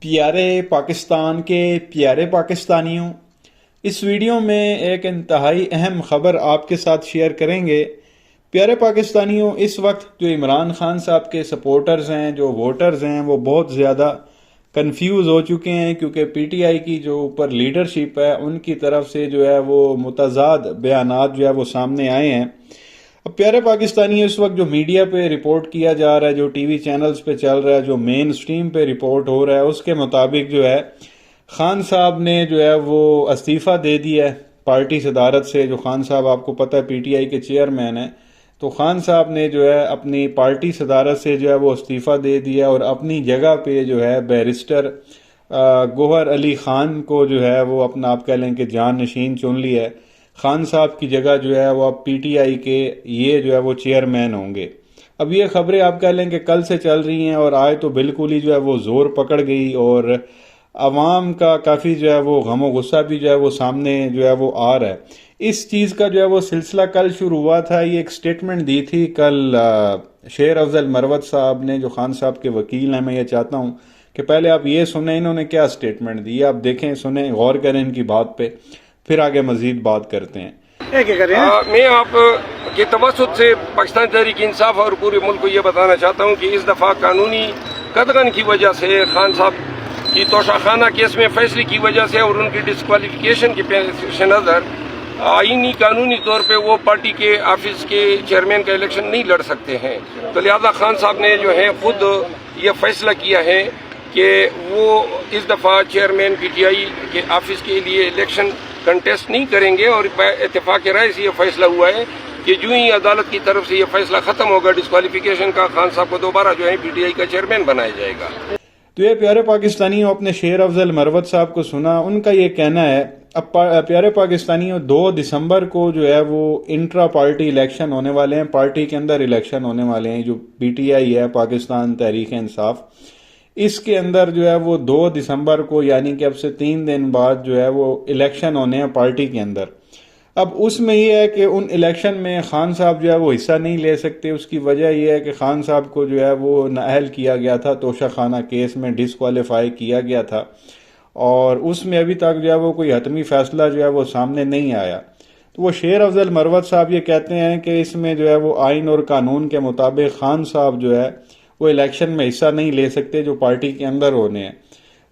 پیارے پاکستان کے پیارے پاکستانیوں، اس ویڈیو میں ایک انتہائی اہم خبر آپ کے ساتھ شیئر کریں گے۔ پیارے پاکستانیوں، اس وقت جو عمران خان صاحب کے سپورٹرز ہیں، جو ووٹرز ہیں، وہ بہت زیادہ کنفیوز ہو چکے ہیں، کیونکہ پی ٹی آئی کی جو اوپر لیڈرشپ ہے ان کی طرف سے جو ہے وہ متضاد بیانات جو ہے وہ سامنے آئے ہیں۔ اب پیارے پاکستانی، اس وقت جو میڈیا پہ رپورٹ کیا جا رہا ہے، جو ٹی وی چینلز پہ چل رہا ہے، جو مین سٹریم پہ رپورٹ ہو رہا ہے، اس کے مطابق جو ہے خان صاحب نے جو ہے وہ استعفیٰ دے دیا ہے پارٹی صدارت سے۔ جو خان صاحب آپ کو پتہ ہے پی ٹی آئی کے چیئرمین ہیں، تو خان صاحب نے جو ہے اپنی پارٹی صدارت سے جو ہے وہ استعفیٰ دے دیا اور اپنی جگہ پہ جو ہے بیرسٹر گوہر علی خان کو جو ہے وہ اپنا آپ کہہ لیں کہ جان نشین چن لیا ہے۔ خان صاحب کی جگہ جو ہے وہ اب پی ٹی آئی کے یہ جو ہے وہ چیئرمین ہوں گے۔ اب یہ خبریں آپ کہہ لیں کہ کل سے چل رہی ہیں اور آج تو بالکل ہی جو ہے وہ زور پکڑ گئی، اور عوام کا کافی جو ہے وہ غم و غصہ بھی جو ہے وہ سامنے جو ہے وہ آ رہا ہے۔ اس چیز کا جو ہے وہ سلسلہ کل شروع ہوا تھا۔ یہ ایک سٹیٹمنٹ دی تھی کل شیر افضل مروت صاحب نے، جو خان صاحب کے وکیل ہیں۔ میں یہ چاہتا ہوں کہ پہلے آپ یہ سنیں انہوں نے کیا سٹیٹمنٹ دی، آپ دیکھیں، سنیں، غور کریں ان کی بات پہ، پھر آگے مزید بات کرتے ہیں۔ میں آپ کے توسط سے پاکستان تحریک انصاف اور پورے ملک کو یہ بتانا چاہتا ہوں کہ اس دفعہ قانونی قدغن کی وجہ سے، خان صاحب کی توشاخانہ کیس میں فیصلے کی وجہ سے اور ان کی ڈسکوالیفیکیشن کے پیش نظر آئینی قانونی طور پہ وہ پارٹی کے آفس کے چیئرمین کا الیکشن نہیں لڑ سکتے ہیں۔ تو لہذا خان صاحب نے جو ہے خود یہ فیصلہ کیا ہے کہ وہ اس دفعہ چیئرمین پی ٹی آئی کے آفس کے لیے الیکشن کنٹیسٹ نہیں کریں گے، اور اتفاق رائے سے یہ فیصلہ ہوا ہے کہ جو ہی عدالت کی طرف سے یہ فیصلہ ختم ہوگا ڈسکوالیفیکیشن کا، خان صاحب کو دوبارہ جو ہے پی ٹی آئی کا چیئرمین بنایا جائے گا۔ تو یہ پیارے پاکستانیوں، اپنے شیر افضل مروت صاحب کو سنا، ان کا یہ کہنا ہے۔ اب پیارے پاکستانیوں، 2 دسمبر کو جو ہے وہ انٹرا پارٹی الیکشن ہونے والے ہیں، پارٹی کے اندر الیکشن ہونے والے ہیں۔ جو پی ٹی آئی ہے، پاکستان تحریک انصاف، اس کے اندر جو ہے وہ 2 دسمبر کو، یعنی کہ اب سے 3 دن بعد جو ہے وہ الیکشن ہونے ہیں پارٹی کے اندر۔ اب اس میں یہ ہے کہ ان الیکشن میں خان صاحب جو ہے وہ حصہ نہیں لے سکتے۔ اس کی وجہ یہ ہے کہ خان صاحب کو جو ہے وہ نااہل کیا گیا تھا، توشاخانہ کیس میں ڈسکوالیفائی کیا گیا تھا، اور اس میں ابھی تک جو ہے وہ کوئی حتمی فیصلہ جو ہے وہ سامنے نہیں آیا۔ تو وہ شیر افضل مروت صاحب یہ کہتے ہیں کہ اس میں جو ہے وہ آئین اور قانون کے مطابق خان صاحب جو ہے وہ الیکشن میں حصہ نہیں لے سکتے جو پارٹی کے اندر ہونے ہیں۔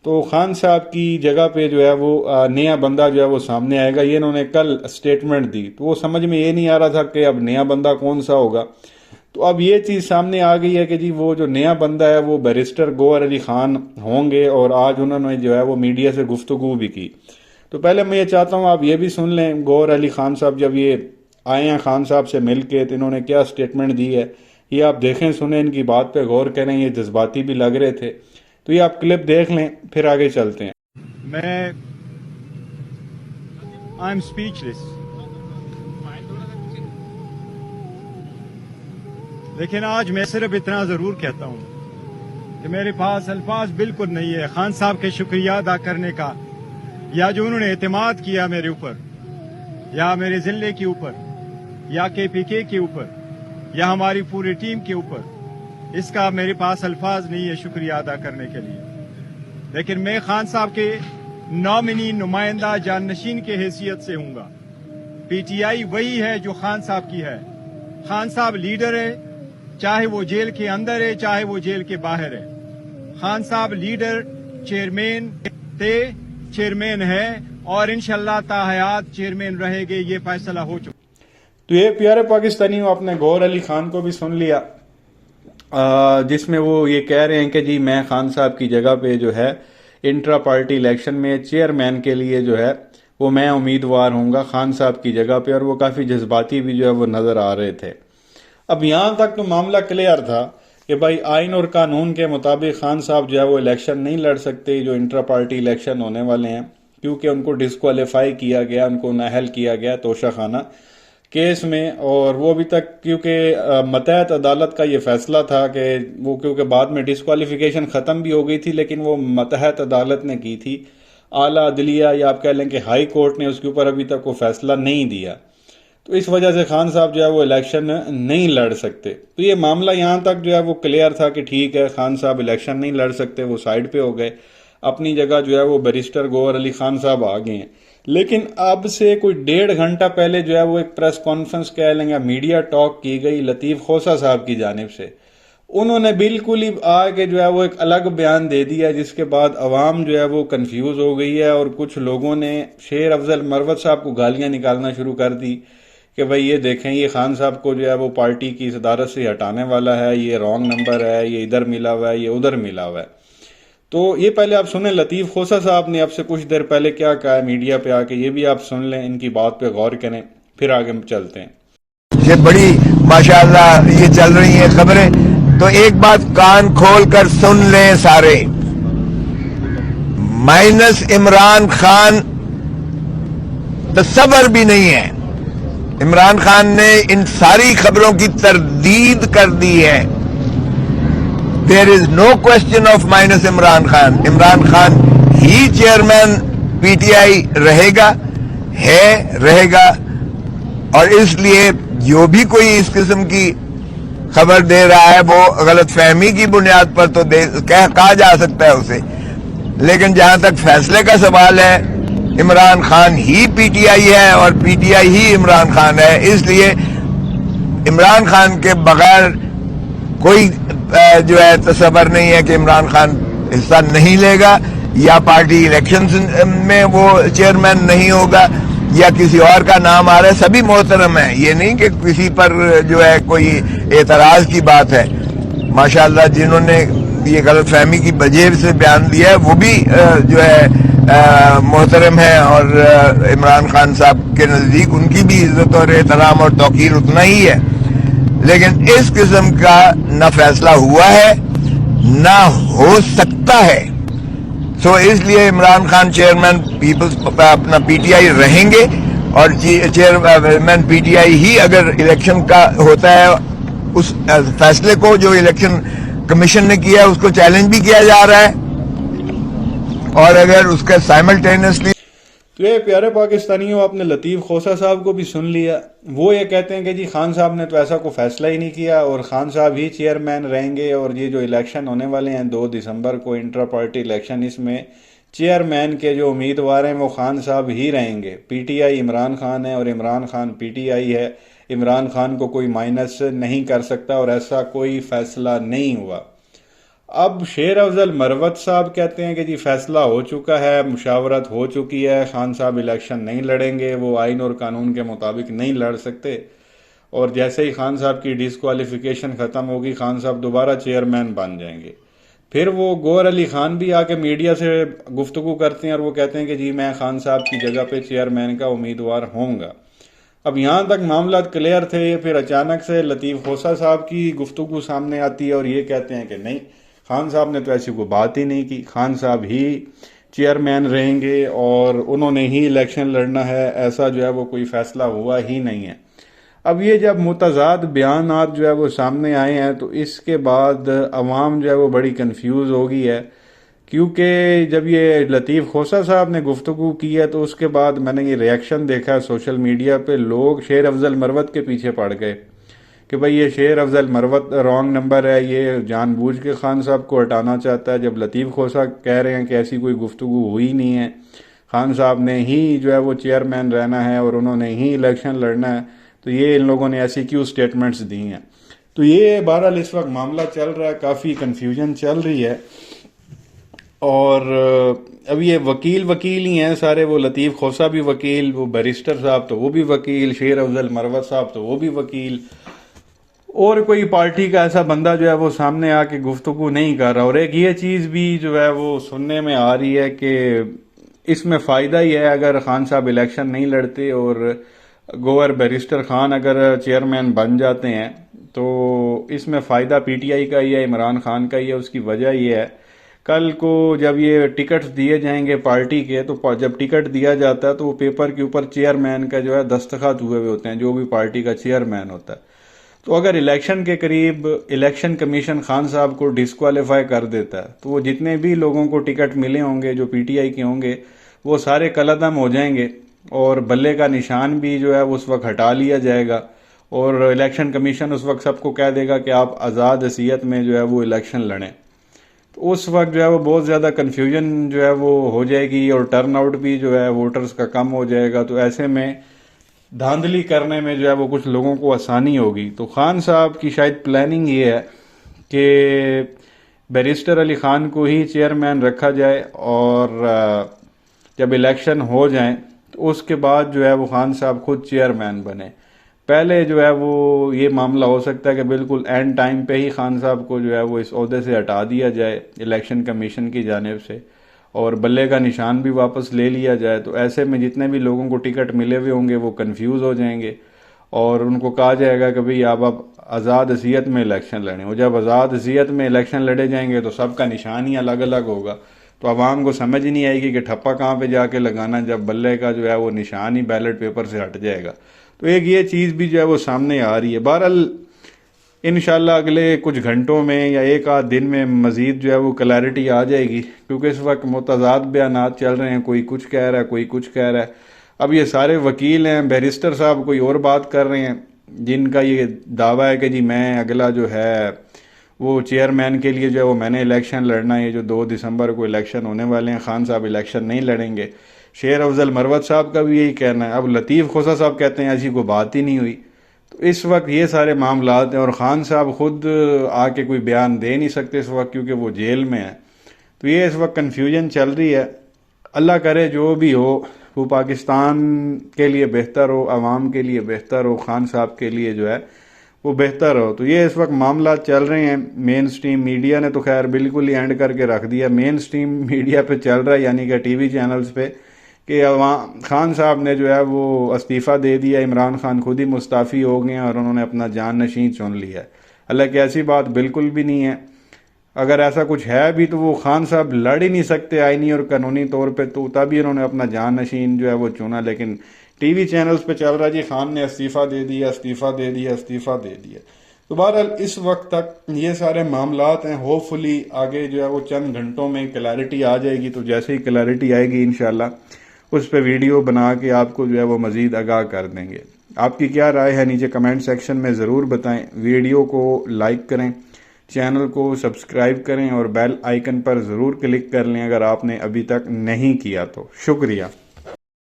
تو خان صاحب کی جگہ پہ جو ہے وہ نیا بندہ جو ہے وہ سامنے آئے گا۔ یہ انہوں نے کل سٹیٹمنٹ دی، تو وہ سمجھ میں یہ نہیں آ رہا تھا کہ اب نیا بندہ کون سا ہوگا۔ تو اب یہ چیز سامنے آ گئی ہے کہ جی وہ جو نیا بندہ ہے وہ بیرسٹر گوہر علی خان ہوں گے، اور آج انہوں نے جو ہے وہ میڈیا سے گفتگو بھی کی۔ تو پہلے میں یہ چاہتا ہوں آپ یہ بھی سن لیں، گوہر علی خان صاحب جب یہ آئے ہیں خان صاحب سے مل کے، تو انہوں نے کیا سٹیٹمنٹ دی ہے، یہ آپ دیکھیں، سنیں، ان کی بات پہ غور کریں۔ یہ جذباتی بھی لگ رہے تھے، تو یہ آپ کلپ دیکھ لیں، پھر آگے چلتے ہیں۔ میں آئی ایم اسپیچلیس، لیکن آج میں صرف اتنا ضرور کہتا ہوں کہ میرے پاس الفاظ بالکل نہیں ہے خان صاحب کے شکریہ ادا کرنے کا، یا جو انہوں نے اعتماد کیا میرے اوپر، یا میرے ضلع کے اوپر، یا کے پی کے اوپر، یا ہماری پوری ٹیم کے اوپر۔ اس کا میرے پاس الفاظ نہیں ہے شکریہ ادا کرنے کے لیے، لیکن میں خان صاحب کے نامنی نمائندہ جانشین کے حیثیت سے ہوں گا۔ پی ٹی آئی وہی ہے جو خان صاحب کی ہے۔ خان صاحب لیڈر ہے، چاہے وہ جیل کے اندر ہے، چاہے وہ جیل کے باہر ہے۔ خان صاحب لیڈر، چیئرمین تھے، چیئرمین ہے، اور انشاءاللہ تا حیات چیئرمین رہے گے، یہ فیصلہ ہو چکا۔ تو یہ پیارے پاکستانیوں، آپ نے گوہر علی خان کو بھی سن لیا، جس میں وہ یہ کہہ رہے ہیں کہ جی میں خان صاحب کی جگہ پہ جو ہے انٹرا پارٹی الیکشن میں چیئرمین کے لیے جو ہے وہ میں امیدوار ہوں گا خان صاحب کی جگہ پہ، اور وہ کافی جذباتی بھی جو ہے وہ نظر آ رہے تھے۔ اب یہاں تک تو معاملہ کلیئر تھا کہ بھائی آئین اور قانون کے مطابق خان صاحب جو ہے وہ الیکشن نہیں لڑ سکتے جو انٹرا پارٹی الیکشن ہونے والے ہیں، کیونکہ ان کو ڈسکوالیفائی کیا گیا، ان کو نااہل کیا گیا توشاخانہ کیس میں، اور وہ ابھی تک کیونکہ ماتحت عدالت کا یہ فیصلہ تھا کہ وہ، کیونکہ بعد میں ڈسکوالیفیکیشن ختم بھی ہو گئی تھی، لیکن وہ ماتحت عدالت نے کی تھی، اعلیٰ عدلیہ یا آپ کہہ لیں کہ ہائی کورٹ نے اس کے اوپر ابھی تک وہ فیصلہ نہیں دیا، تو اس وجہ سے خان صاحب جو ہے وہ الیکشن نہیں لڑ سکتے۔ تو یہ معاملہ یہاں تک جو ہے وہ کلیئر تھا کہ ٹھیک ہے خان صاحب الیکشن نہیں لڑ سکتے، وہ سائیڈ پہ ہو گئے۔ اپنی جگہ جو ہے وہ بیرسٹر گوہر علی خان صاحب آ گئے ہیں. لیکن اب سے کوئی 1.5 گھنٹہ پہلے جو ہے وہ ایک پریس کانفرنس کہہ لیں گے میڈیا ٹاک کی گئی لطیف خوسا صاحب کی جانب سے. انہوں نے بالکل ہی آ کے جو ہے وہ ایک الگ بیان دے دیا, جس کے بعد عوام جو ہے وہ کنفیوز ہو گئی ہے, اور کچھ لوگوں نے شیر افضل مروت صاحب کو گالیاں نکالنا شروع کر دی کہ بھئی یہ دیکھیں یہ خان صاحب کو جو ہے وہ پارٹی کی صدارت سے ہٹانے والا ہے, یہ رانگ نمبر ہے, یہ ادھر ملا ہوا ہے, یہ ادھر ملا ہوا ہے. تو یہ پہلے آپ سنیں لطیف خوسا صاحب نے اب سے کچھ دیر پہلے کیا کہا ہے میڈیا پہ آ کے, یہ بھی آپ سن لیں, ان کی بات پہ غور کریں, پھر آگے چلتے ہیں. یہ بڑی ماشاءاللہ یہ چل رہی ہیں خبریں, تو ایک بات کان کھول کر سن لیں سارے, مائنس عمران خان تصور بھی نہیں ہے. عمران خان نے ان ساری خبروں کی تردید کر دی ہے. There is no question of minus Imran Khan. Imran Khan he chairman P T I رہے گا, رہے گا, اور اس لیے جو بھی کوئی اس قسم کی خبر دے رہا ہے وہ غلط فہمی کی بنیاد پر تو کہا جا سکتا ہے اسے, لیکن جہاں تک فیصلے کا سوال ہے عمران خان ہی پی ٹی آئی ہے اور پی ٹی آئی ہی عمران خان ہے. اس لیے عمران خان کے بغیر کوئی جو ہے تصور نہیں ہے کہ عمران خان حصہ نہیں لے گا, یا پارٹی الیکشنز میں وہ چیئرمین نہیں ہوگا, یا کسی اور کا نام آ رہا ہے. سبھی محترم ہیں, یہ نہیں کہ کسی پر جو ہے کوئی اعتراض کی بات ہے. ماشاءاللہ جنہوں نے یہ غلط فہمی کی وجہ سے بیان دیا ہے وہ بھی جو ہے محترم ہیں, اور عمران خان صاحب کے نزدیک ان کی بھی عزت اور احترام اور توقیر اتنا ہی ہے. لیکن اس قسم کا نہ فیصلہ ہوا ہے نہ ہو سکتا ہے. سو اس لیے عمران خان چیئرمین پیپلز اپنا پی ٹی آئی رہیں گے, اور چیئرمین پی ٹی آئی ہی اگر الیکشن کا ہوتا ہے, اس فیصلے کو جو الیکشن کمیشن نے کیا ہے اس کو چیلنج بھی کیا جا رہا ہے, اور اگر اس کا سائملٹینیسلی. تو یہ پیارے پاکستانیوں, آپ نے لطیف خوسا صاحب کو بھی سن لیا. وہ یہ کہتے ہیں کہ جی خان صاحب نے تو ایسا کوئی فیصلہ ہی نہیں کیا, اور خان صاحب ہی چیئرمین رہیں گے, اور یہ جو الیکشن ہونے والے ہیں 2 دسمبر کو انٹرا پارٹی الیکشن, اس میں چیئرمین کے جو امیدوار ہیں وہ خان صاحب ہی رہیں گے. P T I Imran Khan ہے اور Imran Khan P T I ہے. عمران خان کو کوئی مائنس نہیں کر سکتا, اور ایسا کوئی فیصلہ نہیں ہوا. اب شیر افضل مروت صاحب کہتے ہیں کہ جی فیصلہ ہو چکا ہے, مشاورت ہو چکی ہے, خان صاحب الیکشن نہیں لڑیں گے, وہ آئین اور قانون کے مطابق نہیں لڑ سکتے, اور جیسے ہی خان صاحب کی ڈسکوالیفیکیشن ختم ہوگی خان صاحب دوبارہ چیئرمین بن جائیں گے. پھر وہ گوہر علی خان بھی آ کے میڈیا سے گفتگو کرتے ہیں, اور وہ کہتے ہیں کہ جی میں خان صاحب کی جگہ پہ چیئرمین کا امیدوار ہوں گا. اب یہاں تک معاملات کلیئر تھے, پھر اچانک سے لطیف خوسا صاحب کی گفتگو سامنے آتی ہے, اور یہ کہتے ہیں کہ نہیں, خان صاحب نے تو ایسی کوئی بات ہی نہیں کی, خان صاحب ہی چیئرمین رہیں گے اور انہوں نے ہی الیکشن لڑنا ہے, ایسا جو ہے وہ کوئی فیصلہ ہوا ہی نہیں ہے. اب یہ جب متضاد بیانات جو ہے وہ سامنے آئے ہیں تو اس کے بعد عوام جو ہے وہ بڑی کنفیوز ہو گئی ہے, کیونکہ جب یہ لطیف خوسا صاحب نے گفتگو کی ہے تو اس کے بعد میں نے یہ ریاکشن دیکھا سوشل میڈیا پہ, لوگ شیر افضل مروت کے پیچھے پڑ گئے کہ بھئی یہ شیر افضل مروت رانگ نمبر ہے, یہ جان بوجھ کے خان صاحب کو ہٹانا چاہتا ہے. جب لطیف خوسا کہہ رہے ہیں کہ ایسی کوئی گفتگو ہوئی نہیں ہے, خان صاحب نے ہی جو ہے وہ چیئرمین رہنا ہے اور انہوں نے ہی الیکشن لڑنا ہے, تو یہ ان لوگوں نے ایسی کیوں سٹیٹمنٹس دی ہیں. تو یہ بہرحال اس وقت معاملہ چل رہا ہے, کافی کنفیوژن چل رہی ہے, اور اب یہ وکیل ہی ہیں سارے, وہ لطیف خوسا بھی وکیل, وہ بیرسٹر صاحب تو وہ بھی وکیل, شیر افضل مروت صاحب تو وہ بھی وکیل, اور کوئی پارٹی کا ایسا بندہ جو ہے وہ سامنے آ کے گفتگو نہیں کر رہا. اور ایک یہ چیز بھی جو ہے وہ سننے میں آ رہی ہے کہ اس میں فائدہ ہی ہے اگر خان صاحب الیکشن نہیں لڑتے اور گوہر بیرسٹر خان اگر چیئرمین بن جاتے ہیں تو اس میں فائدہ پی ٹی آئی کا ہی ہے, عمران خان کا ہی ہے. اس کی وجہ یہ ہے کل کو جب یہ ٹکٹ دیے جائیں گے پارٹی کے, تو جب ٹکٹ دیا جاتا ہے تو وہ پیپر کے اوپر چیئرمین کا جو ہے دستخط ہوئے ہوتے ہیں, جو بھی پارٹی کا چیئرمین ہوتا ہے. تو اگر الیکشن کے قریب الیکشن کمیشن خان صاحب کو ڈسکوالیفائی کر دیتا ہے تو وہ جتنے بھی لوگوں کو ٹکٹ ملے ہوں گے جو پی ٹی آئی کے ہوں گے وہ سارے کالعدم ہو جائیں گے, اور بلے کا نشان بھی جو ہے اس وقت ہٹا لیا جائے گا, اور الیکشن کمیشن اس وقت سب کو کہہ دے گا کہ آپ آزاد حیثیت میں جو ہے وہ الیکشن لڑیں. تو اس وقت جو ہے وہ بہت زیادہ کنفیوژن جو ہے وہ ہو جائے گی اور ٹرن آؤٹ بھی جو ہے ووٹرز کا کم ہو جائے گا. تو ایسے میں دھاندلی کرنے میں جو ہے وہ کچھ لوگوں کو آسانی ہوگی. تو خان صاحب کی شاید پلاننگ یہ ہے کہ بیرسٹر علی خان کو ہی چیئرمین رکھا جائے اور جب الیکشن ہو جائیں تو اس کے بعد جو ہے وہ خان صاحب خود چیئرمین بنے. پہلے جو ہے وہ یہ معاملہ ہو سکتا ہے کہ بالکل اینڈ ٹائم پہ ہی خان صاحب کو جو ہے وہ اس عہدے سے ہٹا دیا جائے الیکشن کمیشن کی جانب سے اور بلے کا نشان بھی واپس لے لیا جائے. تو ایسے میں جتنے بھی لوگوں کو ٹکٹ ملے ہوئے ہوں گے وہ کنفیوز ہو جائیں گے اور ان کو کہا جائے گا کہ بھئی آپ آزاد حیثیت میں الیکشن لڑیں. اور جب آزاد حیثیت میں الیکشن لڑے جائیں گے تو سب کا نشان ہی الگ الگ ہوگا. تو عوام کو سمجھ نہیں آئے گی کہ ٹھپا کہاں پہ جا کے لگانا جب بلے کا جو ہے وہ نشان ہی بیلٹ پیپر سے ہٹ جائے گا. تو ایک یہ چیز بھی جو ہے وہ سامنے آ رہی ہے. بہرحال انشاءاللہ اگلے کچھ گھنٹوں میں یا ایک آدھ دن میں مزید جو ہے وہ کلیئرٹی آ جائے گی کیونکہ اس وقت متضاد بیانات چل رہے ہیں. کوئی کچھ کہہ رہا ہے کوئی کچھ کہہ رہا ہے. اب یہ سارے وکیل ہیں, بیرسٹر صاحب کوئی اور بات کر رہے ہیں جن کا یہ دعویٰ ہے کہ جی میں اگلا جو ہے وہ چیئرمین کے لیے جو ہے وہ میں نے الیکشن لڑنا ہے. جو 2 دسمبر کو الیکشن ہونے والے ہیں خان صاحب الیکشن نہیں لڑیں گے. شیر افضل مروت صاحب کا بھی یہی کہنا ہے. اب لطیف خوسا صاحب کہتے ہیں ایسی کوئی بات ہی نہیں ہوئی. تو اس وقت یہ سارے معاملات ہیں اور خان صاحب خود آ کے کوئی بیان دے نہیں سکتے اس وقت کیونکہ وہ جیل میں ہیں. تو یہ اس وقت کنفیوژن چل رہی ہے. اللہ کرے جو بھی ہو وہ پاکستان کے لیے بہتر ہو, عوام کے لیے بہتر ہو, خان صاحب کے لیے جو ہے وہ بہتر ہو. تو یہ اس وقت معاملات چل رہے ہیں. مین سٹریم میڈیا نے تو خیر بالکل ہی اینڈ کر کے رکھ دیا. مین سٹریم میڈیا پہ چل رہا ہے یعنی کہ ٹی وی چینلز پہ کہ خان صاحب نے جو ہے وہ استعفیٰ دے دیا, عمران خان خود ہی مستعفی ہو گئے ہیں اور انہوں نے اپنا جان نشین چن لیا ہے. حالانکہ ایسی بات بالکل بھی نہیں ہے. اگر ایسا کچھ ہے بھی تو وہ خان صاحب لڑ ہی نہیں سکتے آئینی اور قانونی طور پہ, تو تبھی انہوں نے اپنا جان نشین جو ہے وہ چنا. لیکن ٹی وی چینلز پہ چل رہا جی خان نے استعفیٰ دے دیا, استعفیٰ دے دیا, استعفیٰ دے دیا. تو بہرحال اس وقت تک یہ سارے معاملات ہیں. ہوپ فلی آگے جو ہے وہ چند گھنٹوں میں کلیئرٹی آ جائے گی. تو جیسے ہی کلیئرٹی آئے گی انشاءاللہ اس پہ ویڈیو بنا کے آپ کو جو ہے وہ مزید آگاہ کر دیں گے. آپ کی کیا رائے ہے نیچے کمنٹ سیکشن میں ضرور بتائیں. ویڈیو کو لائک کریں, چینل کو سبسکرائب کریں اور بیل آئیکن پر ضرور کلک کر لیں اگر آپ نے ابھی تک نہیں کیا تو. شکریہ.